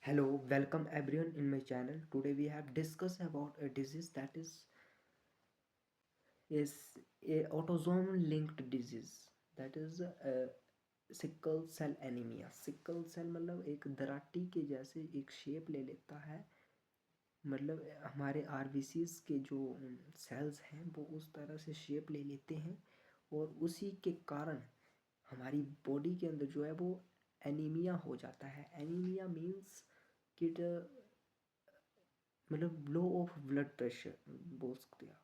Hello, welcome everyone in my channel. Today we have discussed about a disease that is a autosomal linked disease, that is sickle cell anaemia. Sickle cell मतलब एक दराटी के जैसे एक shape ले लेता है, मतलब हमारे आरबीसीज के जो सेल्स हैं वो उस तरह से शेप ले लेते हैं और उसी के कारण हमारी बॉडी के अंदर जो है वो एनीमिया हो जाता है। एनीमिया मीन्स कि मतलब लो ऑफ ब्लड प्रेशर बोल सकते हैं आप।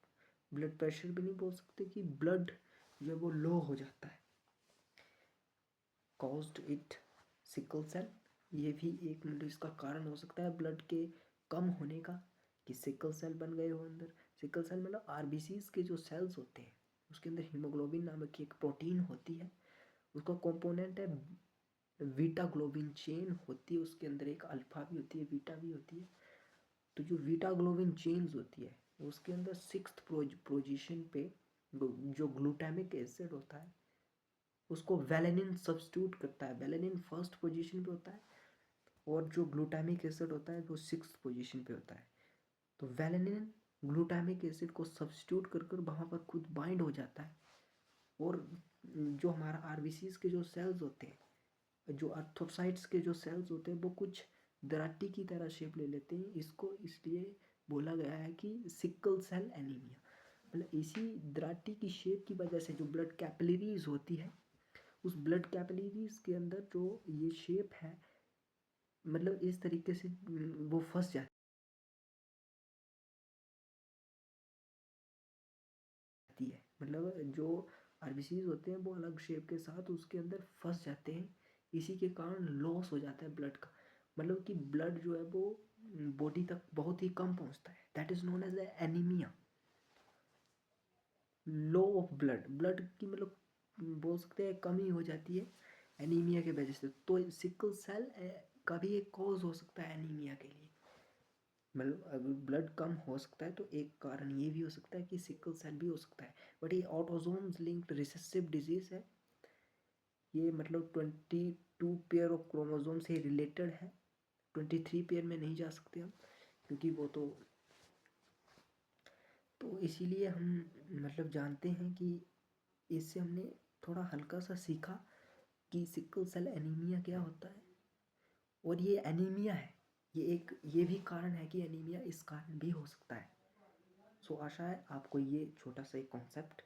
ब्लड प्रेशर भी नहीं बोल सकते, कि ब्लड जो है वो लो हो जाता है। कॉज्ड इट सिकल सेल, ये भी एक मतलब इसका कारण हो सकता है ब्लड के कम होने का, कि सिकल सेल बन गए हो अंदर। सिकल सेल मतलब आरबीसीज के जो सेल्स होते हैं उसके अंदर हीमोग्लोबिन नामक की एक प्रोटीन होती है, उसका कंपोनेंट है बीटा ग्लोबिन चेन होती है, उसके अंदर एक अल्फा भी होती है, बीटा भी होती है। तो जो बीटा ग्लोबिन चेन्स होती है उसके अंदर सिक्स्थ पोजीशन पे जो ग्लूटामिक एसिड होता है उसको वेलेनिन सब्स्टिट्यूट करता है। वेलेनिन फर्स्ट पोजीशन पे होता है और जो ग्लूटामिक एसिड होता है वो सिक्स्थ पोजीशन पे होता है। तो वेलेनिन ग्लूटामिक एसिड को सब्स्टिट्यूट कर कर वहाँ पर खुद बाइंड हो जाता है, और जो हमारा आरबीसीज के जो सेल्स होते हैं, जो अर्थोसाइट्स के जो सेल्स होते हैं वो कुछ दराटी की तरह शेप ले लेते हैं। इसको इसलिए बोला गया है कि सिकल सेल एनीमिया, मतलब इसी दराटी की शेप की वजह से जो ब्लड कैपिलरीज होती है, उस ब्लड कैपिलरीज के अंदर जो ये शेप है, मतलब इस तरीके से वो फंस जाती है। मतलब जो आरबीसीज होते हैं वो अलग शेप के साथ उसके अंदर फंस जाते हैं, इसी के कारण लॉस हो जाता है ब्लड का। मतलब कि ब्लड जो है वो बॉडी तक बहुत ही कम पहुंचता है। That is known as anaemia, low of blood. Blood की मतलब बोल सकते हैं कमी हो जाती है एनीमिया के वजह से। तो सिकल सेल का भी एक कॉज हो सकता है एनीमिया के लिए। मतलब अगर ब्लड कम हो सकता है तो एक कारण ये भी हो सकता है कि सिकल सेल भी हो सकता है। बट ये ऑटोसोम्स लिंक्ड रिसेसिव डिजीज है। ये मतलब 22 पेयर ऑफ क्रोमोसोम से रिलेटेड है। 23 पेयर में नहीं जा सकते हम, क्योंकि वो तो इसीलिए हम मतलब जानते हैं कि इससे हमने थोड़ा हल्का सा सीखा कि सिकल सेल एनीमिया क्या होता है, और ये एनीमिया है। ये भी कारण है कि एनीमिया इस कारण भी हो सकता है। सो आशा है आपको ये छोटा सा एक concept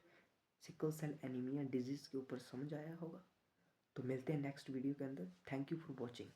sickle cell anaemia disease के ऊपर समझ आया होगा। तो मिलते हैं नेक्स्ट वीडियो के अंदर। Thank you for watching.